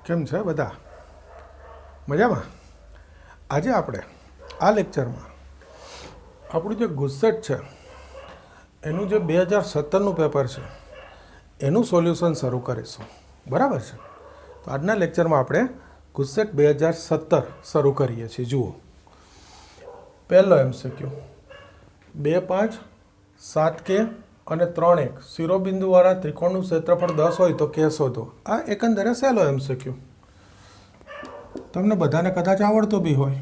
કેમ છે બધા? મજામાં? આજે આપણે આ લેક્ચરમાં આપણું જે ગુસ્સેટ છે એનું જે 2017નું પેપર છે એનું સોલ્યુશન શરૂ કરીશું. બરાબર છે? તો આજના લેક્ચરમાં આપણે ગુસ્સેટ 2017 શરૂ કરીએ છીએ. જુઓ, પહેલો MCQ 2 5 7 કે અને 3 1 શિરોબિંદુવાળા ત્રિકોણનું ક્ષેત્રફળ 10 હોય તો કે શોધો. આ એકંદરે સહેલો MCQ, તમને બધાને કદાચ આવડતો બી હોય.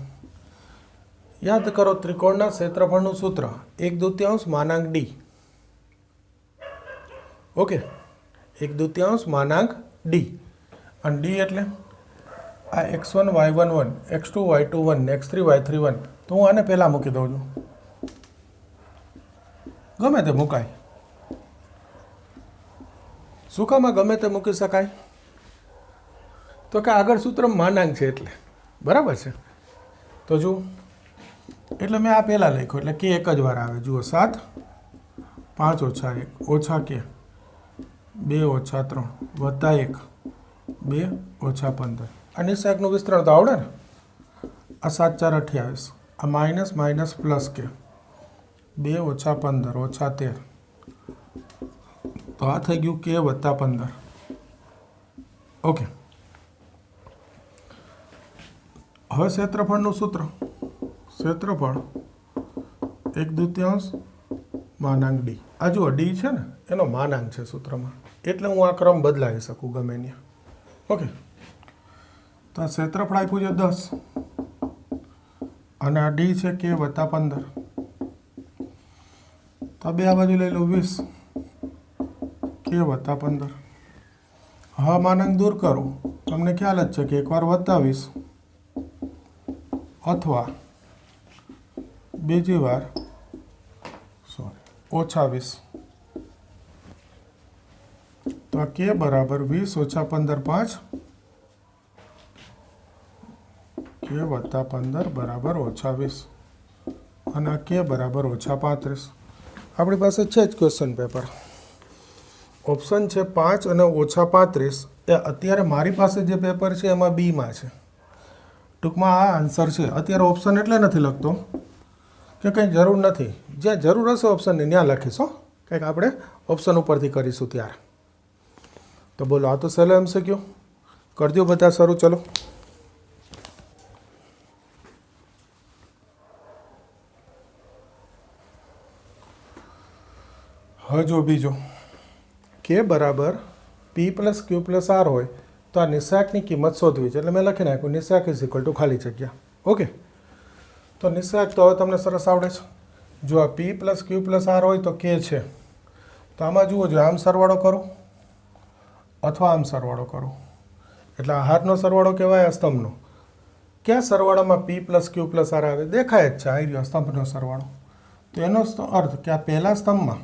યાદ કરો, ત્રિકોણના ક્ષેત્રફળનું સૂત્ર 1/2 માનાંક d. Okay, 1/2 માનાંક d. અને d એટલે આ x1 y1 1, x2 y2 1, x3 y3 1. તો હું આને પહેલાં મૂકી દઉં છું, ગમે તે મુકાય. શું કામ ગમે તે મૂકી શકાય? તો કે આગળ સૂત્ર માનાંક છે એટલે. બરાબર છે? તો જુઓ, એટલે મેં આ પહેલાં લખ્યું એટલે કે એક જ વાર આવે. જુઓ, 7 5 - 1 ઓછા કે 2 - 3 વત્તા 1 2 - 15. આ નિશાકનું વિસ્તરણ તો આવડે ને? આ 7 4 28, આ માઇનસ માઇનસ પ્લસ કે 2 - 15 ઓછા 13. તો આ થઈ ગયું કે વત્તા 15. ઓકે, હવે ક્ષેત્રફળનું સૂત્ર, ક્ષેત્રફળ 1/2 માનાંક d. આ જુઓ, d છે ને એનો માનાંક છે સૂત્રમાં, એટલે હું આ ક્રમ બદલાવી શકું ગમે ત્યાં. ઓકે, તો આ ક્ષેત્રફળ આપ્યું છે 10 અને આ d છે કે વત્તા 15. તો બે આ બાજુ લઈ લો 20 કે વત્તા 15. હા, માનાંક દૂર કરું, તમને ખ્યાલ જ છે કે એકવાર વત્તા 20 અથવા બીજી વાર ઓછા 20. તો આ કે બરાબર 20 - 15 5, કે વત્તા 15 બરાબર ઓછા 20 અને આ કે બરાબર ઓછા 35. આપણી પાસે છે જ ક્વેશ્ચન પેપર. ઓપ્શન છે 5 અને ઓછા 35. એ અત્યારે મારી પાસે જે પેપર છે એમાં બીમાં છે. ટૂંકમાં આ આન્સર છે. અત્યારે ઓપ્શન એટલે નથી લખતો કે કંઈ જરૂર નથી. જ્યાં જરૂર હશે ઓપ્શનની ત્યાં લખીશ. કંઈક આપણે ઓપ્શન ઉપરથી કરીશું ત્યારે. તો બોલો, આ તો સહેલો MCQ. કરી દો બધા શરૂ. ચલો, હવે જો બીજો, કે બરાબર p + q + r હોય તો આ નિશાકની કિંમત શોધવી છે. એટલે મેં લખી નાખ્યું નિશાક = ખાલી જગ્યા. ઓકે, તો નિશાક તો હવે તમને સરસ આવડે છે. જો આ p + q + r હોય તો કે છે. તો આમાં જુઓ, જો આમ સરવાળો કરો અથવા આમ સરવાળો કરો એટલે આ હારનો સરવાળો કહેવાય, આ સ્તંભનો. ક્યાં સરવાળામાં p + q + r આવે? દેખાય જ છે, આવી રહ્યો સ્તંભનો સરવાળો. તો એનો અર્થ કે આ પહેલા સ્તંભમાં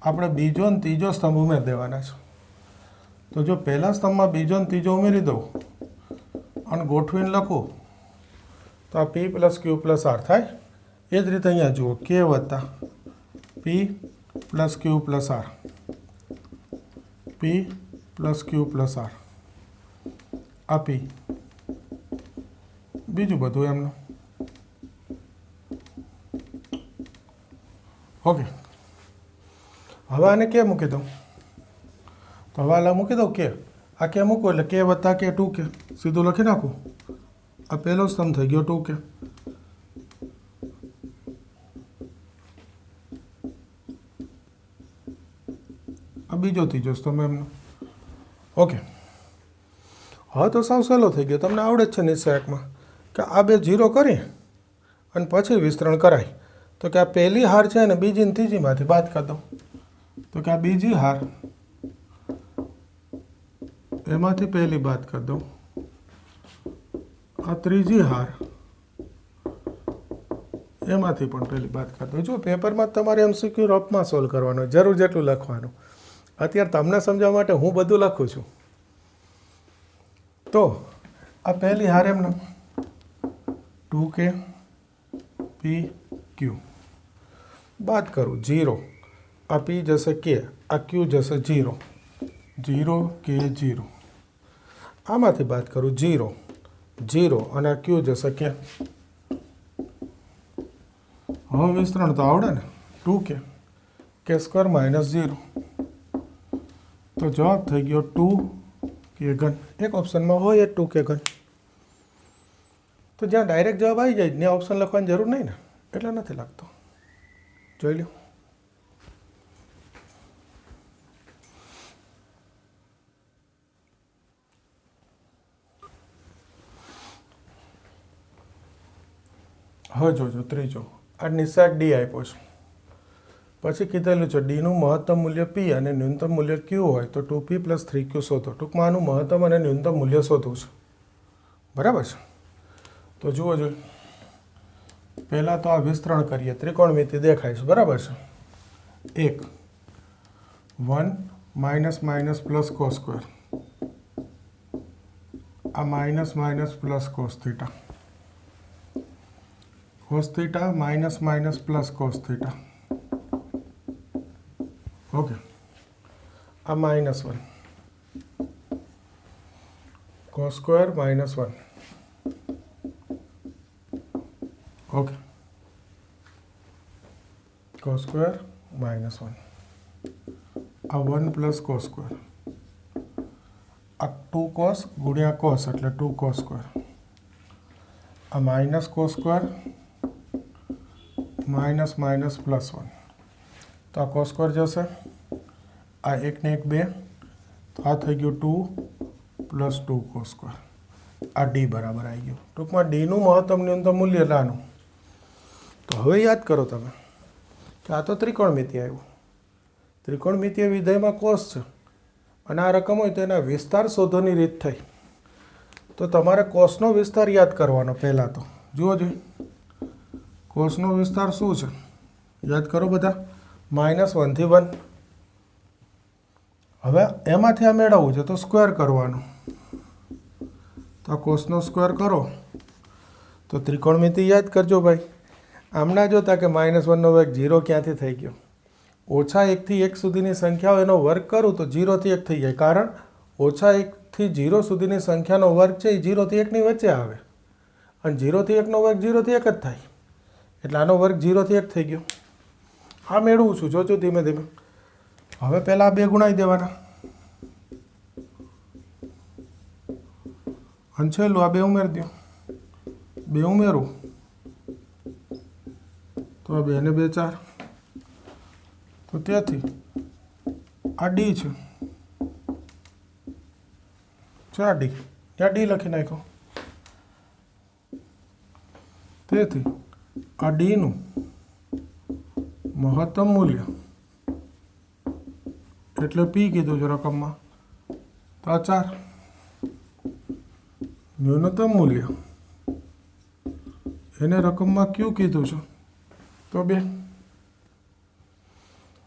આપણે બીજો અને ત્રીજો સ્તંભ ઉમેરી દેવાના છે. તો જો પહેલા સ્તંભમાં બીજો અને ત્રીજો ઉમેરી દઉં અને ગોઠવીને લખું તો આ p + q + r થાય. એ જ રીતે અહીંયા જુઓ, k વત્તા p + q + r, p + q + r, આ p, બીજું બધું એમનું. ઓકે, હવે આને કે મૂકી દઉં. તો હવે આલા મૂકી દઉં કે. આ કે મૂકું એટલે કે વત્તા કે 2k સીધું લખી નાખું. આ પહેલો સ્તંભ થઈ ગયો 2k. આ બીજો ત્રીજો સ્તંભ એમનો. ઓકે, હવે તો સાવ સહેલો થઈ ગયો. તમને આવડે જ છે નિશાકમાં કે આ બે 0 કરી અને પછી વિસ્તરણ કરાય. તો કે આ પહેલી હાર છે ને બીજી ને ત્રીજીમાંથી બાદ કરી દઉં. તો કે આ બીજી હાર એમાંથી પહેલી બાદ કરી દઉં, આ ત્રીજી હાર એમાંથી પણ પહેલી બાદ કરી દઉં. જો પેપરમાં તમારે MCQ રફમાં સોલ્વ કરવાનો, જરૂર જેટલું લખવાનું. અત્યારે તમને સમજાવવા માટે હું બધું લખું છું. તો આ પહેલી હાર એમને 2k p q બાદ કરું 0. આ p જશે k, આ q જશે 0, 0 k 0. આમાંથી બાદ કરું 0 0 અને આ ક્યુ જશે કે હવે વિસ્તરણ તો આવડે ને 2k સ્ક્વેર માઇનસ 0 તો જવાબ થઈ ગયો 2k ઘન એક ઓપ્શનમાં હોય એ 2k ઘન તો જ્યાં ડાયરેક્ટ જવાબ આવી જાય ત્યાં ઓપ્શન લખવાની જરૂર નહીં ને એટલે નથી લાગતો જોઈ લો હવે જોજો ત્રીજો આ નિશાક ડી આપ્યો છે પછી કીધેલું છે ડીનું મહત્તમ મૂલ્ય પી અને ન્યૂનતમ મૂલ્ય ક્યુ હોય તો 2p + 3q શોધો ટૂંકમાં આનું મહત્તમ અને ન્યૂનતમ મૂલ્ય શોધવું છે બરાબર છે તો જુઓ જોઈએ પહેલાં તો આ વિસ્તરણ કરીએ ત્રિકોણમિતિ દેખાય છે બરાબર છે 1 1 minus minus plus cos square આ minus minus plus cos theta minus minus plus cos theta okay આ -1 cos square -1 okay cos square -1 આ 1 પ્લસ કોસ સ્ક્વેર આ 2 કોસ ગુણ્યા કોસ એટલે 2 કોસ સ્ક્વેર આ minus cos square minus minus +1 તો આ cos square જશે આ 1 ને 1 2 તો આ થઈ ગયું 2 + 2 કોસ સ્ક્વેર આ ડી બરાબર આવી ગયું ટૂંકમાં ડીનું મહત્તમ ન્યૂનતમ મૂલ્ય લાનું તો હવે યાદ કરો તમે કે આ તો ત્રિકોણમિતિ આવ્યું ત્રિકોણમિતિય વિધેયમાં કોસ છે અને આ રકમ હોય તો એના વિસ્તાર શોધવાની રીત થઈ તો તમારે કોસનો વિસ્તાર યાદ કરવાનો પહેલાં તો જુઓ જોઈએ કોસનો વિસ્તાર શું છે યાદ કરો બધા -1 થી 1 હવે એમાંથી આ મેળવવું છે તો સ્ક્વેર કરવાનું તો આ કોસનો સ્ક્વેર કરો તો ત્રિકોણમિતિ યાદ કરજો ભાઈ આમના જોતા કે -1 નો વર્ગ 0 ક્યાંથી થઈ ગયો -1 થી 1 સુધીની સંખ્યાઓ એનો વર્ગ કરું તો 0 થી 1 થઈ જાય કારણ -1 થી 0 સુધીની સંખ્યાનો વર્ગ છે એ 0 થી 1 ની વચ્ચે આવે અને 0 થી 1 નો વર્ગ 0 થી 1 જ થાય એટલે આનો વર્ગ 0 થી 1 થઈ ગયો આ મેળવું છું જોજો ધીમે ધીમે હવે પહેલાં 2 ગુણાઈ દેવાના અને છેલ્લું આ 2 ઉમેરી દો 2 ઉમેરું તો આ 2 ને 2 4 તો તેથી આ ડી છે આ ડી ત્યાં ડી લખી નાખો તેથી આ ડીનું મહત્તમ મૂલ્ય એટલે પી કીધું છે રકમમાં તો આ 4 ન્યૂનતમ મૂલ્ય એને રકમમાં ક્યુ કીધું છે તો 2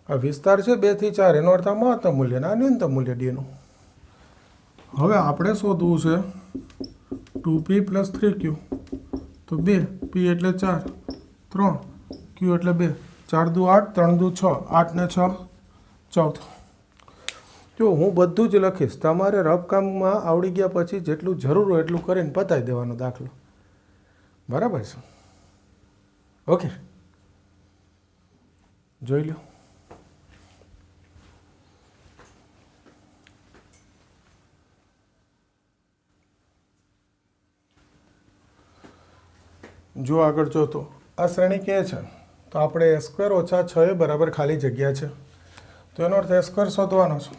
આ વિસ્તાર છે 2 થી 4 એનો અર્થ આ મહત્તમ મૂલ્ય ને આ ન્યૂનતમ મૂલ્ય ડીનું હવે આપણે શોધવું છે 2p + 3q તો 2 p એટલે 4 3 q એટલે 2 4 દુ 8 3 દુ 6 8 ને 6 14 જો હું બધું જ લખીશ તમારે રફ કામમાં આવડી ગયા પછી જેટલું જરૂર હોય એટલું કરીને પતાવી દેવાનો દાખલો બરાબર છે ઓકે જોઈ લો જો આગળ જોતો આ શ્રેણી કે છે તો આપણે a² - 6a બરાબર ખાલી જગ્યા છે તો એનો અર્થ a² શોધવાનો છે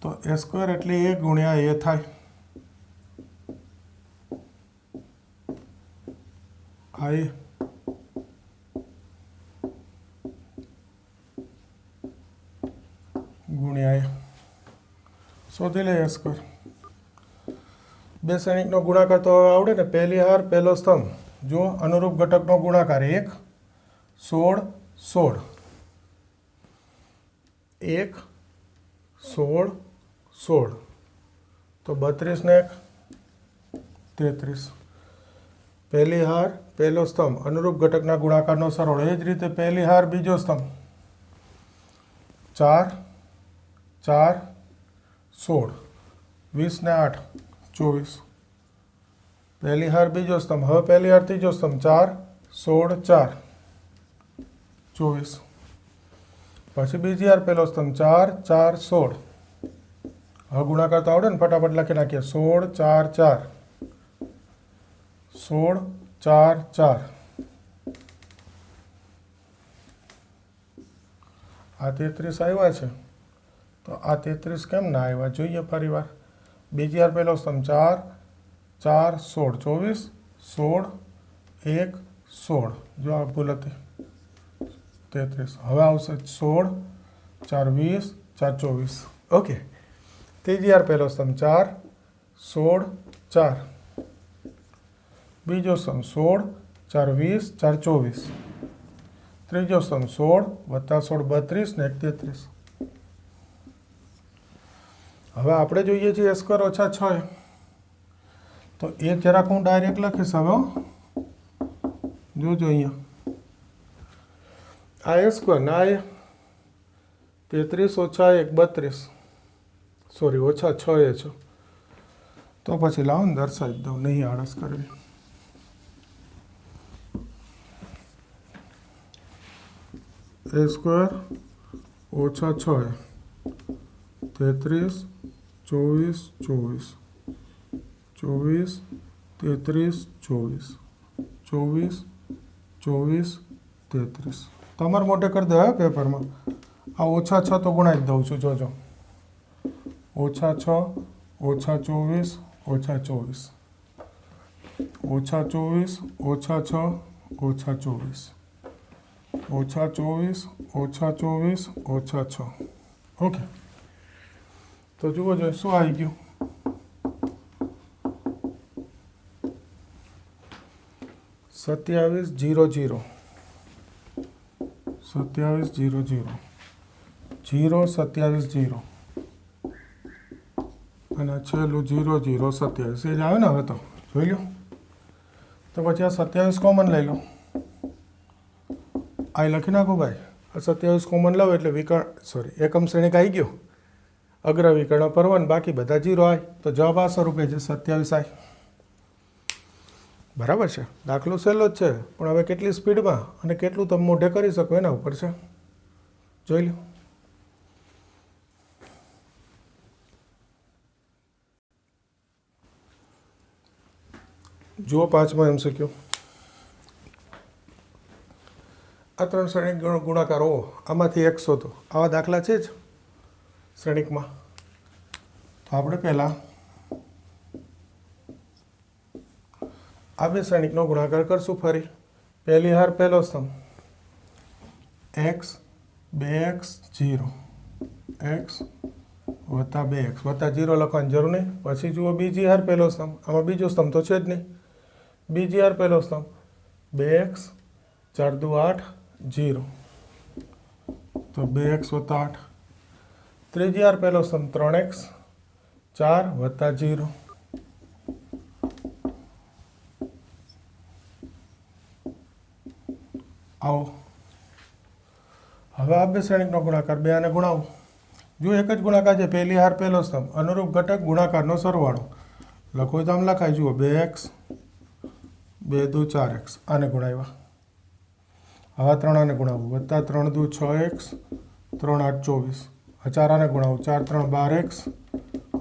તો a² એટલે a ગુણ્યા a થાય આ a ગુણ્યા a શોધી લે a². બે શ્રેણિકનો ગુણાકાર તો આવડે ને પહેલી હાર પહેલો સ્તંભ જો અનુરૂપ ઘટકનો ગુણાકાર 1 16 16 1 16 16 તો 32 ને 33 પહેલી હાર પહેલો સ્તંભ અનુરૂપ ઘટકના ગુણાકારનો સરળ એ જ રીતે પહેલી હાર બીજો સ્તંભ 4 4 16 20 ને 8 24 पहली हार बीजो स्तंभ हवे पहली हार तीजो स्तंभ 4 16 4 24 पछी बीजी हार पहलो स्तंभ 4 4 16 हवे गुणाकार तो आवडे ने फटाफट लखी नाखीए 16 4 4 16 4 4 आ 33 आव्या छे तो आ 33 केम ना आव्या जोईए फरीवार बीजी हार पहलो स्तंभ 4 4 16 24 16 1 16 जो आ भूल थी 33 हवे आवशे 16 4 20 4 24 ओके तीजी हार पहलो स्तंभ 4 16 4 बीजो स्तंभ 16 4 20 4 24 त्रीजो स्तंभ 16 वत्ता 16 32 ने 33 हवे आपणे जोईए छे स्क्वेर ओछा 6 तो ए जराक हूँ डायरेक्ट लखीश हवे जोजो अहींया आ ए स्क्वेर ने आ 33 ओछा 1 32 सॉरी ओछा 6 ए छे तो पछी लाવો ने दर्शावी दઉં नहीं आळस करवी ए स्क्वेर ओछा 6 33 24 24 24 33 24 24 24 33 तमारे मोटे कर दे पेपर में आ ओछा 6 तो गुणाई दઉં છું જોજો ओछा 6 ओछा 24 ओछा 24 ओछा 24 ओछा 6 ओछा 24 ओछा 24 ओछा 24 ओछा 6 ओके तो जुओ जो शू आई गયું 27 0 0 27 0 0 0 27 0 અને છેલ્લું 0 0 27 એ જ આવે ને હવે તો જોઈ લો તો પછી આ 27 કોમન લઈ લો આ લખી નાખો ભાઈ આ 27 કોમન લાવો એટલે વિકર્ણ સોરી એકમ શ્રેણિક આવી ગયો અગ્ર વિકર્ણ પર 1 બાકી બધા 0 આવે તો જવાબ આ સ્વરૂપે છે 27 આવે બરાબર છે દાખલો સહેલો જ છે પણ હવે કેટલી સ્પીડમાં અને કેટલું તમે મોઢે કરી શકો એના ઉપર છે જોઈ લો જુઓ પાંચમા MCQ આ ત્રણ શ્રેણિક ગુણાકારો આમાંથી એક શોધો આવા દાખલા છે જ શ્રેણિકમાં તો આપણે પહેલાં આ બે શ્રેણિકનો ગુણાકાર કરશું ફરી પહેલી હાર પહેલો સ્તંભ x 2x 0 x વત્તા 2x વત્તા 0 લખવાની જરૂર નહીં પછી જુઓ બીજી હાર પહેલો સ્તંભ આમાં બીજો સ્તંભ તો છે જ નહીં બીજી હાર પહેલો સ્તંભ 2x 4 2 8 0 તો 2x વત્તા 8 ત્રીજી હાર પહેલો સ્તંભ 3x 4 વત્તા 0 आओ हवे आ बे श्रेणिकनो गुणाकार बे आने गुणावो जो एक ज गुणाकार है पहली हार पहलो स्तंभ अनुरूप घटक गुणाकारनो सरवाळो लखो तो आम लखाय जुओ 2x 2 2 4x आने गुणाव्या हवा 3 आने गुणावो वत्ता 3 2 6x 3 8 24 4 आने गुणावो 4 3 12x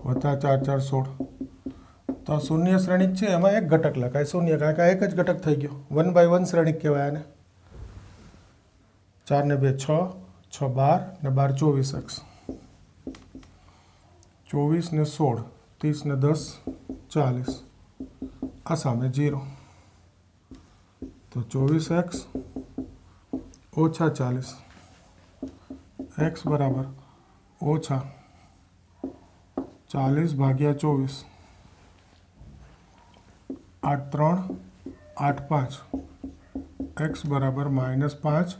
वत्ता 4 4 16 तो शून्य श्रेणिक है एमां एक घटक लखाय शून्य कारण के एक ज घटक थई गयो 1 बाय 1 श्रेणिक कहेवाय आने 4 ने 2 6 6 12 ने 12 24x 24 ने 16 30 ने 10 40 आ सामे 0 तो 24x ओछा 40 x बराबर ओछा 40 भाग्या 24 8 3 8 5 x बराबर -5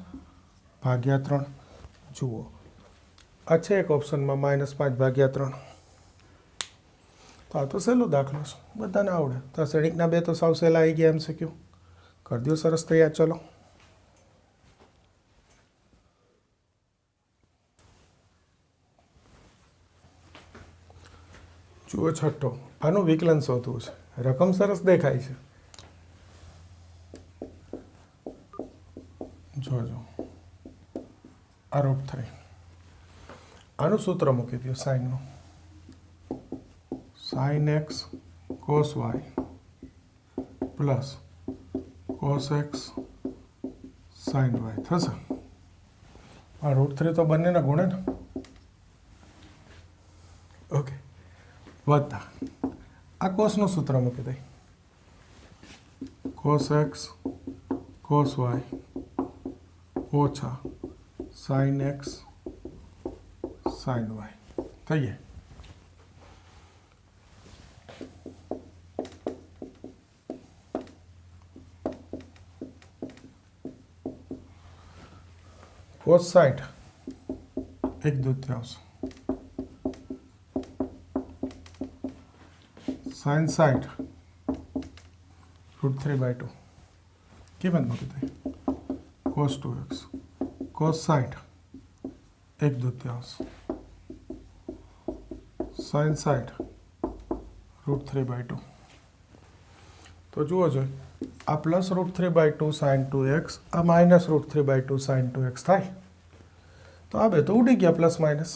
भाग्या 3 जुओ अच्छा एक ऑप्शन में -5 भाग्या 3 तो आ तो सहेलो दाखलो बधाने आवड़े तो श्रेणिकना बे तो साव सहेला आई गया MCQ कर दियो सरस तैयार चलो જુઓ છઠ્ઠો, આનું વિકલન શોધવું છે. રકમ સરસ દેખાય છે, જોજો આ √3. આનું સૂત્ર મૂકી દો સાઇનનું, sin x cos y plus cos x sin y થશે. આ √3 તો બંનેના ગુણે ને, ઓકે, વત્તા આ કોસનું સૂત્ર મૂકી દઈ, cos x cos y ઓછા sin x sin y થઈ જાય. cos 60 1/2, sin 60 √3/2 કિંમત મૂકી દઈ, cos 2x cos 60 1/2, sin 60 √3/2. તો જુઓ જોઈએ, આ પ્લસ √3/2 sin 2x, આ માઇનસ √3/2 sin 2x થાય. તો આ બે તો ઉડી ગયા પ્લસ માઇનસ.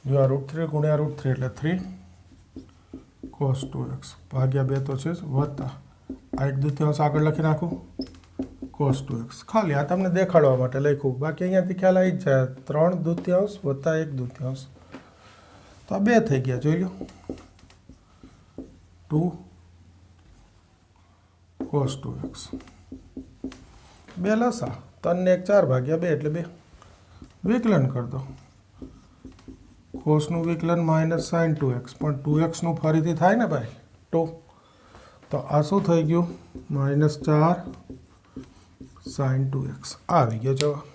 જો આ √3 ગુણ્યા √3 એટલે 3 cos 2x ભાગ્યા 2 તો છે વત્તા આ 1/2 આગળ લખી નાખું cos 2x. ખાલી આ તમને દેખાડવા માટે લખ્યું, બાકી અહીંયાથી ખ્યાલ આવી જ જાય. 3/2 વત્તા 1/2 તો આ 2 થઈ ગયા. જોઈ લો, 2 cos 2x 2 લસા 3 ને 1 4 ભાગ્યા 2 એટલે 2. વિકલન કરી દો, કોસનું વિકલન માઇનસ sin 2x, પણ 2x નું ફરીથી થાય ને ભાઈ 2. તો આ શું થઈ ગયું, -4 sin 2x આવી ગયો જવાબ.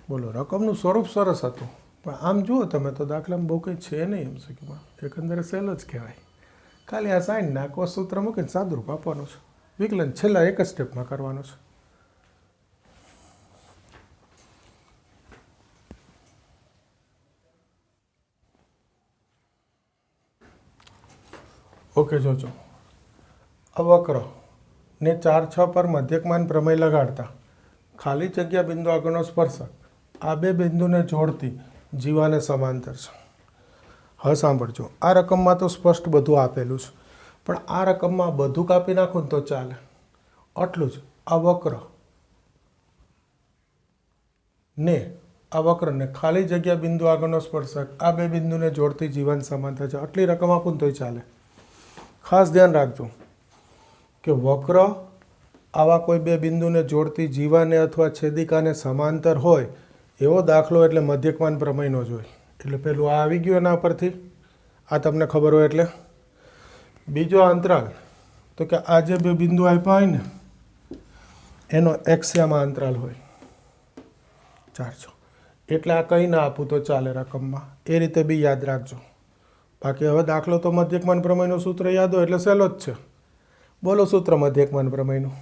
બોલો, રકમનું સ્વરૂપ સરસ હતું, પણ આમ જુઓ તમે તો દાખલામાં બહુ કંઈ છે નહીં MCQમાં, એકંદરે સહેલો જ કહેવાય. ખાલી આ સાઇન ના કોસ સૂત્ર મૂકીને સાદુરૂપ આપવાનું છે. વિકલન છેલ્લા એક જ સ્ટેપમાં કરવાનું છે. ઓકે, જોજો આ વક્ર ને 4, 6 પર મધ્યકમાન પ્રમેય લગાડતા ખાલી જગ્યા બિંદુ આગળનો સ્પર્શક આ બે બિંદુને જોડતી જીવાને સમાંતર છે. હવે સાંભળજો, આ રકમમાં તો સ્પષ્ટ બધું આપેલું છે, પણ આ રકમમાં બધું કાપી નાખું ને તો ચાલે. આટલું જ, આ વક્ર ને આ વક્રને ખાલી જગ્યા બિંદુ આગળનો સ્પર્શક આ બે બિંદુને જોડતી જીવન સમાંતર છે. આટલી રકમ આપું ને તોય ચાલે. ખાસ ધ્યાન રાખજો કે વક્ર આવા કોઈ બે બિંદુને જોડતી જીવાને અથવા છેદિકાને સમાંતર હોય એવો દાખલો એટલે મધ્યકમાન પ્રમેયનો જ હોય. એટલે પેલું આ આવી ગયું એના પરથી, આ તમને ખબર હોય એટલે. બીજો અંતરાલ તો કે આ જે બે બિંદુ આપ્યા હોય ને એનો એક્સ્યામાં અંતરાલ હોય 4, 6. એટલે આ કંઈ ના આપું તો ચાલે રકમમાં. એ રીતે બી યાદ રાખજો. બાકી હવે દાખલો તો મધ્યકમાન પ્રમેયનું સૂત્ર યાદ હોય એટલે સહેલો જ છે. બોલો સૂત્ર મધ્યકમાન પ્રમેયનું,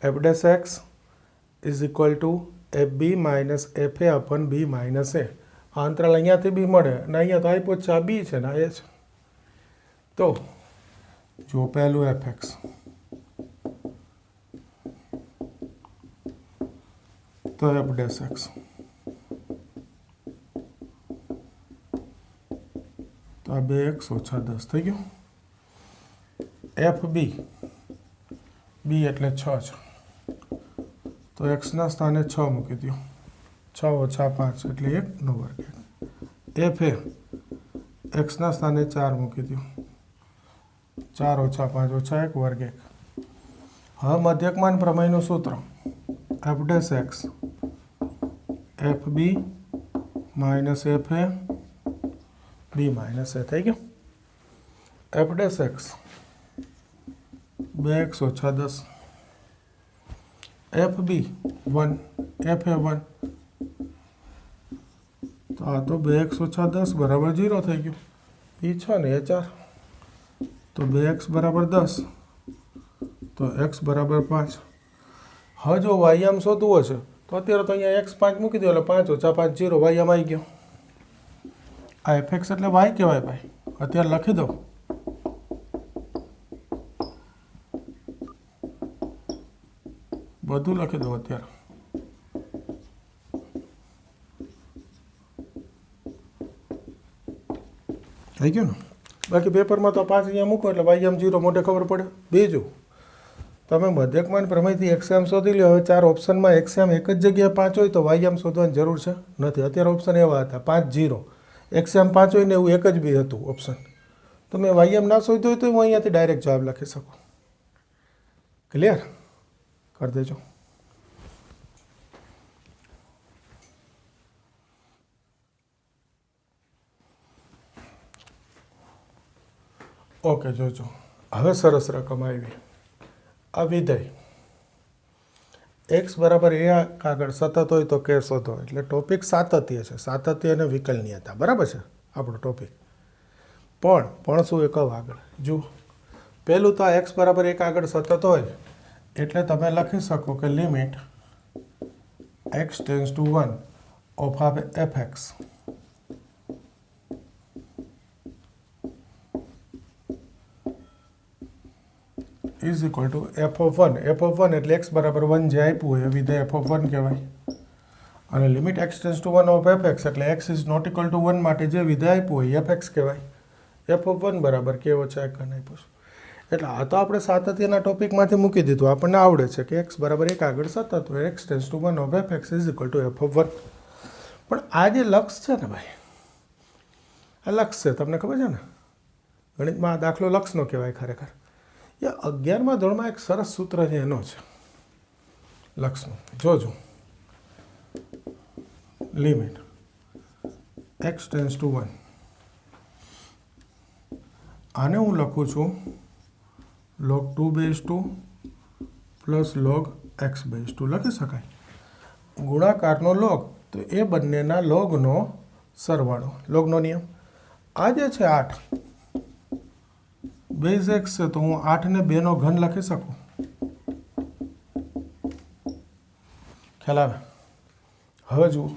f' is equal to fb minus fa અપન b minus a. આ અંતરાલ અહીંયાથી બી મળે અને અહીંયા તો આપ્યો છે, આ બી છે ને આ એ છે. તો જો પહેલું fx તો f' તો આ 2x ઓછા 10 થઈ ગયું. fb b એટલે 6 છે, તો એક્સના સ્થાને 6 મૂકી દો. 6 ઓછા 5 એટલે 1 નો વર્ગ. fa એક્સના સ્થાને 4 મૂકી દો. 4 ઓછા 5 ઓછા 1 વર્ગ 1. હવે મધ્યકમાન પ્રમેયનું સૂત્ર f' fb minus fa b minus a થઈ ગયું. f' 2x ઓછા 10, fb 1 fa 1, તો આ તો 2x ઓછા 10 બરાબર 0 થઈ ગયું. b 6 ને એ 4, તો 2x બરાબર 10, તો x બરાબર 5. હવે જો વાયામ શોધવો છે તો અત્યારે તો અહીંયા x5 મૂકી દો એટલે 5 ઓછા 5 0 y આમ આવી ગયો. આ fx એટલે y કહેવાય ભાઈ. અત્યારે લખી દો. બધું લખી દો અત્યારે. થઈ ગયું ને. બાકી પેપરમાં તો 5 અહીંયા મૂકો એટલે y આમ 0 મોઢે ખબર પડે. બીજું તમે મધ્યકમાન પ્રમેયથી એક્સએમ શોધી લો. હવે 4 ઓપ્શનમાં એક્સએમ એક જ જગ્યાએ 5 હોય તો વાયએમ શોધવાની જરૂર છે નથી. અત્યારે ઓપ્શન એવા હતા 5 0 એક્સએમ 5 હોય ને એવું એક જ બી હતું ઓપ્શન. તો મેં વાયએમ ના શોધ્યું હોય તો હું અહીંયાથી ડાયરેક્ટ જવાબ લખી શકું. ક્લિયર કરી દેજો. ઓકે જોજો. હવે સરસ રકમ આવી. આ વિધેય x બરાબર એ આગળ સતત હોય તો કે શોધો. એટલે ટોપિક સાતત્ય છે. સાતત્ય અને વિકલનીયતા બરાબર છે આપણો ટોપિક. પણ શું એ કહું આગળ જુઓ. પહેલું તો આ x બરાબર 1 આગળ સતત હોય એટલે તમે લખી શકો કે limit x tends to 1 of fx is equal to f of 1. f of 1 એટલે x બરાબર 1 જે આપ્યું હોય એ વિધેય f ઓફ 1 કહેવાય. અને limit x tends to 1 of fx એટલે x is not equal to 1 માટે જે વિધેય આપ્યું હોય fx કહેવાય. f ઓફ 1 બરાબર કેવો છે આ કન આપ્યું છે. એટલે આ તો આપણે સાતત્યના ટોપિકમાંથી મૂકી દીધું. આપણને આવડે છે કે x બરાબર 1 આગળ સતત હોય x tends to 1 of fx is equal to f of 1. પણ આ જે લક્ષ છે ને ભાઈ, આ લક્ષ છે તમને ખબર છે ને. ગણિતમાં આ દાખલો લક્ષનો કહેવાય ખરેખર. એ 11મા ધોરણમાં એક સરસ સૂત્ર છે એનો છે લક્ષનું. જોજો લિમિટ x ટેન્ડ્સ ટુ 1. આને હું લખું છું log 2 base 2 plus log x base 2 લખી શકાય. ગુણાકારનો લોગ તો એ બંનેના લોગનો સરવાળો, લોગનો નિયમ. આ જે છે 8 બેઝ x છે તો હું 8 ને 2 નો ઘન લખી શકું. ખ્યાલ આવે? હવે જુઓ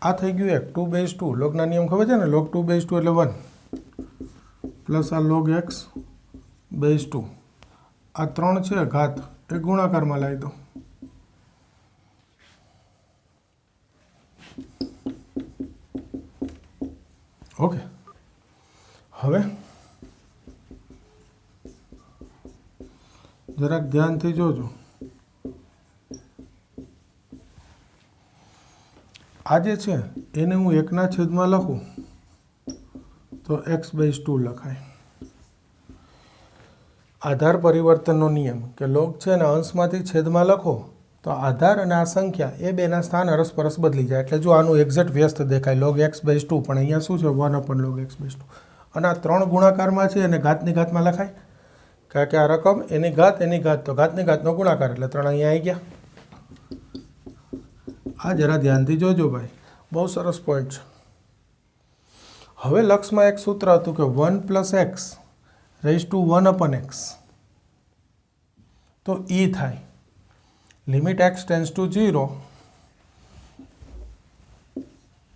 આ થઈ ગયું 1 2 બેઝ 2. લોગના નિયમ ખબર છે ને. log 2 બેઝ 2 એટલે 1 પ્લસ આ log x બેઝ 2. આ 3 છે ઘાત એ ગુણાકારમાં લાવી દો. ઓકે. હવે જરાક ધ્યાનથી જોજો. આ જે છે એને હું 1 છેદમાં લખું તો x બેઝ 2 લખાય. આધાર પરિવર્તનનો નિયમ કે લોગ છે ને અંશમાંથી છેદમાં લખો તો આધાર અને આ સંખ્યા એ બેના સ્થાન અરસપરસ બદલી જાય. એટલે જો આનું એક્ઝેક્ટ વ્યસ્ત દેખાય log x બેઝ 2, પણ અહીંયા શું છે 1 log x બેઝ 2. અને આ 3 ગુણાકારમાં છે અને ઘાતની ઘાતમાં લખાય. કારણ કે આ રકમ એની ઘાત તો ઘાતની ઘાતનો ગુણાકાર એટલે 3 અહીંયા આવી ગયા. આ જરા ધ્યાનથી જોજો ભાઈ, બહુ સરસ પોઈન્ટ છે. હવે લક્ષમાં એક સૂત્ર હતું કે 1 plus x raise to 1/x તો e થાય. લિમિટ x ટેન્ડ્સ ટુ 0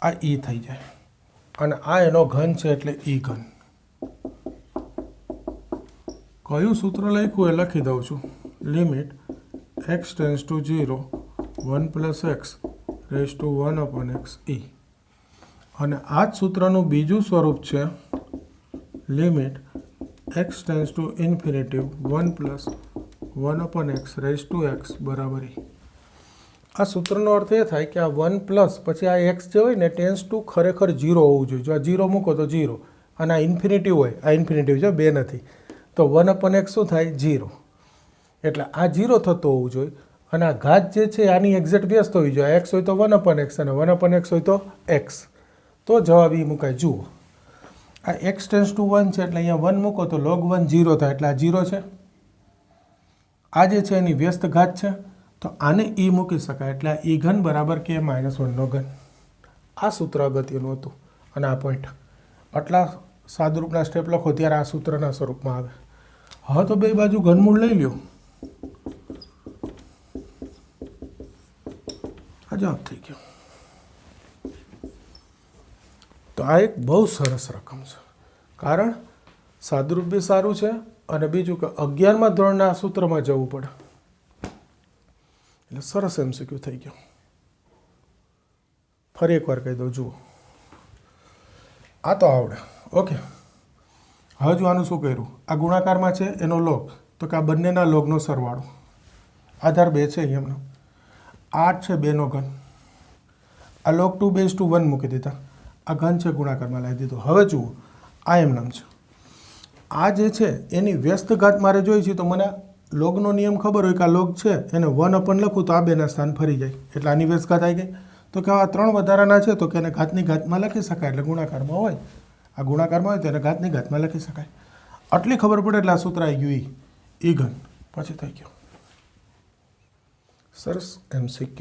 આ e થઈ જાય. અને આ એનો ઘન છે એટલે e ઘન. કયું સૂત્ર લખ્યું એ લખી દઉં છું. Limit x tends to 0 1 plus x raise to 1/x e. અને આ જ સૂત્રનું બીજું સ્વરૂપ છે limit x tends to infinity 1 plus 1/x raise to x બરાબર e. આ સૂત્રનો અર્થ એ થાય કે આ 1 પ્લસ પછી આ x જે હોય ને ટેન્ડ્સ ટુ ખરેખર 0 હોવું જોઈએ. જો આ 0 મૂકો તો 0 અને આ ઇન્ફિનિટી હોય, આ ઇન્ફિનિટી જો 2 નથી તો 1/x શું થાય 0. એટલે આ 0 થતો હોવું જોઈએ. અને આ ઘાત જે છે આની એક્ઝેક્ટ વ્યસ્ત હોવી જોઈએ. x હોય તો 1/x અને 1/x હોય તો x. તો જવાબ એ મુકાય. જુઓ આ x ટેન્ડ્સ ટુ 1 છે એટલે અહીંયા 1 મૂકો તો log 1 0 થાય એટલે આ 0 છે. આ જે છે એની વ્યસ્ત ઘાત છે તો આને e મૂકી શકાય એટલે આ e ઘન બરાબર k -1 નો ઘન. આ સૂત્ર અગત્યનું હતું. અને આ પોઈન્ટ આટલા સાદુરૂપના સ્ટેપ લખો ત્યારે આ સૂત્રના સ્વરૂપમાં આવે. હા તો બે બાજુ ઘનમૂળ લઈ લ્યો, આ જવાબ થઈ ગયો. તો આ એક બહુ સરસ રકમ છે, કારણ સાદુરૂપ બી સારું છે અને બીજું કે 11મા ધોરણના સૂત્રમાં જવું પડે એટલે સરસ MCQ થઈ ગયો. ફરી એકવાર કહી દઉં, જુઓ આ તો આવડે. ઓકે, હવે જો આનું શું કર્યું, આ ગુણાકારમાં છે એનો લોગ, તો કે આ બંનેના લોગનો સરવાળો, આધાર 2 છે એમનો, 8 છે 2નો ઘન, આ log 2/1 મૂકી દીધા, આ ઘન છે ગુણાકારમાં લાવી દીધો. હવે જુઓ આ એમ નામ છે, આ જે છે એની વ્યસ્ત ઘાત મારે જોઈ છે, તો મને લોગનો નિયમ ખબર હોય કે આ લોગ છે એને 1 લખું તો આ બેના સ્થાન ફરી જાય, એટલે આની વ્યસ્ત ઘાત આવી ગઈ. તો કે આ 3 વધારાના છે તો કે એને ઘાતની ઘાતમાં લખી શકાય, એટલે ગુણાકારમાં હોય, આ ગુણાકારમાં હોય તો એને ઘાતની ઘાતમાં લખી શકાય. આટલી ખબર પડે એટલે આ સૂત્ર આવી ગયું, ઈ ઘન પછી થઈ ગયું. સરસ MCQ.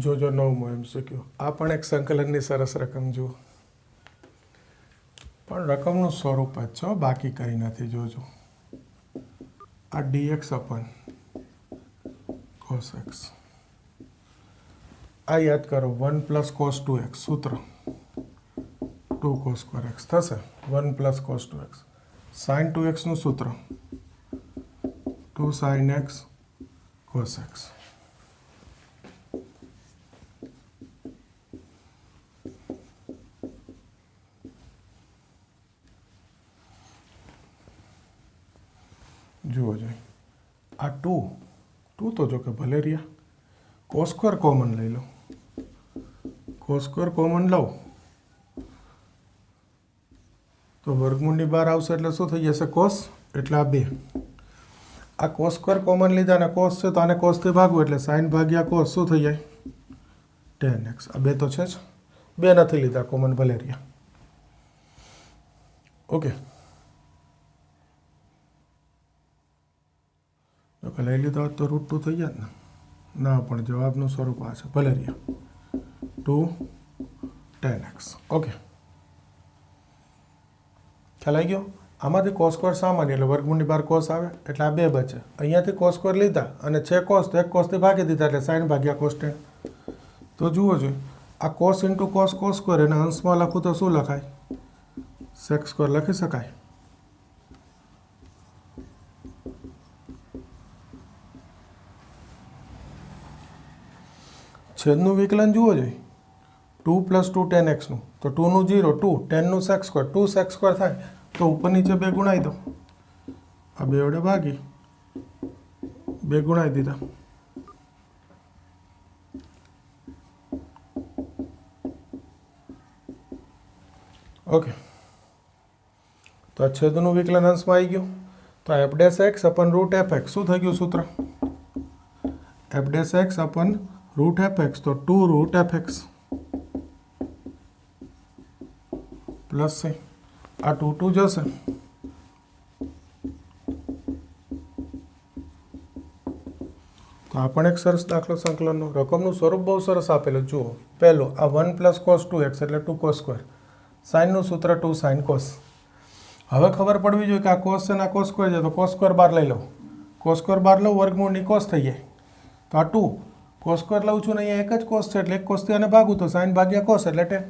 જોજો 9મો MCQ. આ પણ એક સંકલનની સરસ રકમ જુઓ, પણ રકમનું સ્વરૂપ જ છે, બાકી કંઈ નથી. જોજો આ dx/cos x, આ યાદ કરો, 1 + cos 2x સૂત્ર 2 cos square x થશે, 1 + cos 2x. sin 2x નું સૂત્ર 2 sin x cos x. જુઓ જોઈએ આ 2 તો જો કે ભલે રહ્યા, cos સ્ક્વેર કોમન લઈ લો, cos સ્ક્વેર કોમન લઉં તો વર્ગમૂળની બહાર આવશે એટલે શું થઈ જશે, cos, એટલે આ 2. આ cos સ્ક્વેર કોમન લીધા અને cos છે તો આને cos થી ભાગવું એટલે sin ભાગ્યા cos શું થઈ જાય, tan x. આ 2 તો છે જ, 2 નથી લીધા કોમન, ભલે રહ્યા. ઓકે, તો લઈ લીધા હોત તો √2 થઈ જાય ને, ના, પણ જવાબનું સ્વરૂપ આ છે, ભલે રહ્યા 2 tan x. ઓકે, ખ્યાલ આવી ગયો. આમાંથી cos સ્ક્વેર સામાન્ય એટલે વર્ગમૂળની બહાર cos આવે એટલે આ 2 બચે. અહીંયાથી cos સ્ક્વેર લીધા અને છે cos તો એક cos થી ભાગી દીધા એટલે sin ભાગ્યા cos tan. તો જુઓ જોઈએ આ cos × cos સ્ક્વેર એને અંશમાં લખું તો શું લખાય, sec સ્ક્વેર લખી શકાય. છેદનું વિકલન જુઓ જોઈએ, 2 + 2 tan x નું, તો 2 નું 0, 2, 10 નું sec સ્ક્વેર, 2 sec સ્ક્વેર થાય તો ઉપર નીચે 2 ગુણાઈ દો, આ 2 વડે ભાગી 2 ગુણાઈ દીધા. ઓકે, તો આ છેદનું વિકલન અંશમાં આવી ગયું, તો f' x/√fx શું થઈ ગયું સૂત્ર, f'/√fx, તો 2√fx પ્લસ છે, આ 2 જશે, તો આ પણ એક સરસ દાખલો સંકલનનો. રકમનું સ્વરૂપ બહુ સરસ આપેલું. જુઓ પહેલું આ 1 + cos 2x એટલે 2 cos સ્ક્વેર, સાઇનનું સૂત્ર 2 sin cos. હવે ખબર પડવી જોઈએ કે આ cos છે ને આ cos સ્ક્વેર છે, તો cos સ્ક્વેર બહાર લઈ લઉં, cos સ્ક્વેર બહાર લઉં વર્ગમૂળની cos થઈ જાય, તો આ 2 cos સ્ક્વેર લઉં છું ને અહીંયા એક જ cos છે એટલે એક cos થી આને ભાગું તો sin ભાગ્યા cos એટલે tan.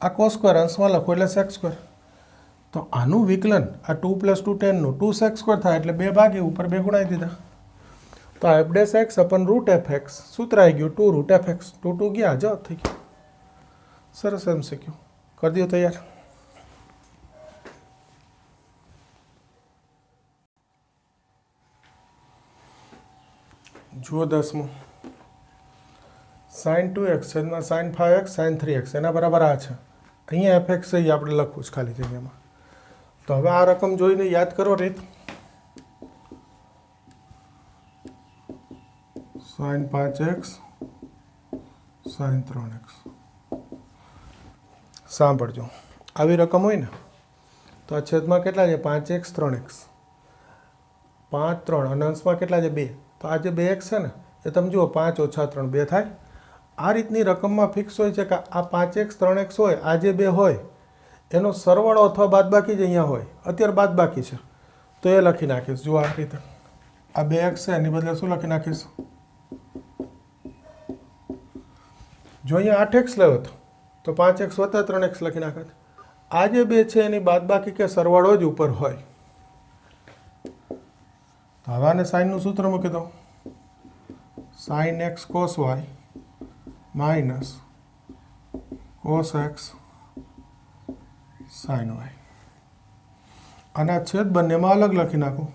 આ cos સ્ક્વેર અંશમાં લખો એટલે sec સ્ક્વેર. તો આનું વિકલન આ 2 + 2 tan નું 2 sec સ્ક્વેર થાય એટલે 2 ભાગી ઉપર 2 ગુણાઈ દીધા. તો આ f'/√fx સૂત્ર આવી ગયું 2√fx, 2 ગયા, જવાબ થઈ ગયો. સરસ MCQ કરી દો તૈયાર. જુઓ 10મો, sin 2x છેદમાં sin 5x sin 3x એના બરાબર આ છે. અહીંયા fx છે એ આપણે લખવું છે ખાલી જગ્યામાં. તો હવે આ રકમ જોઈને યાદ કરો રીત. sin 5x sin 3x. સાંભળજો, આવી રકમ હોય ને તો આ છેદમાં કેટલા છે 5x 3x, 5 3 અને અંશમાં કેટલા છે 2, તો આ જે 2x છે ને એ તમે જુઓ 5 ઓછા 3 2 થાય. આ રીતની રકમમાં ફિક્સ હોય છે કે આ 5x 3x હોય, આ જે બે હોય એનો સરવાળો અથવા બાદબાકી જ અહીંયા હોય. અત્યારે બાદબાકી છે તો એ લખી નાખીશ. જુઓ આ રીતે આ 2x છે એની બદલે શું લખી નાખીશ? જો અહીંયા 8x લેવો તો 5x વત્તા 3x લખી નાખત. આ જે બે છે એની બાદબાકી કે સરવાળો જ ઉપર હોય. તો હવે આને સાઇનનું સૂત્ર મૂકી દો. sin x cos y minus cos x sin y. અને આ છેદ બંનેમાં અલગ લખી નાખું.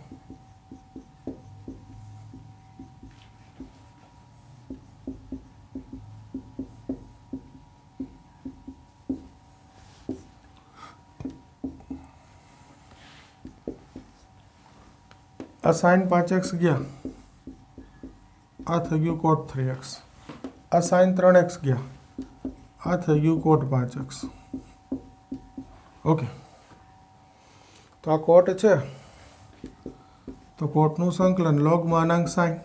આ sin 5x ગયા, આ થઈ ગયું cot 3x. આ sin 3x ગયા, આ થઈ ગયું cot 5x. ઓકે, તો આ કોટ છે તો કોટનું સંકલન log માનાંક sin,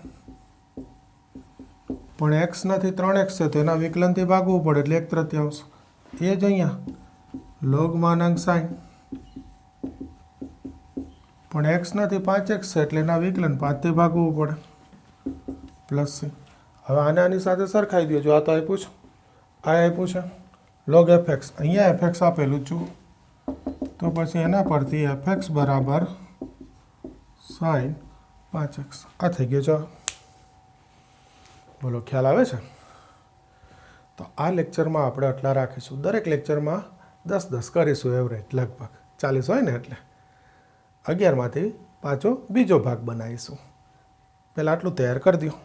પણ x નથી 3x છે તો એના વિકલનથી ભાગવું પડે એટલે 1/3. એ જ અહીંયા log માનાંક sin, પણ x નથી 5x છે એટલે એના વિકલન 5થી ભાગવું પડે પ્લસ c. હવે આને આની સાથે સરખાઈ દો. જો આ તો આપ્યું છે, આ આપ્યું છે log fx, અહીંયા fx આપેલું છું તો પછી એના પરથી fx બરાબર sin 5x. આ થઈ ગયો જવાબ. બોલો ખ્યાલ આવે છે? તો આ લેક્ચરમાં આપણે આટલા રાખીશું. દરેક લેક્ચરમાં 10-10 કરીશું એવરેજ, લગભગ 40 હોય ને એટલે 11માંથી પાછો બીજો ભાગ બનાવીશું. પહેલાં આટલું તૈયાર કરી દો.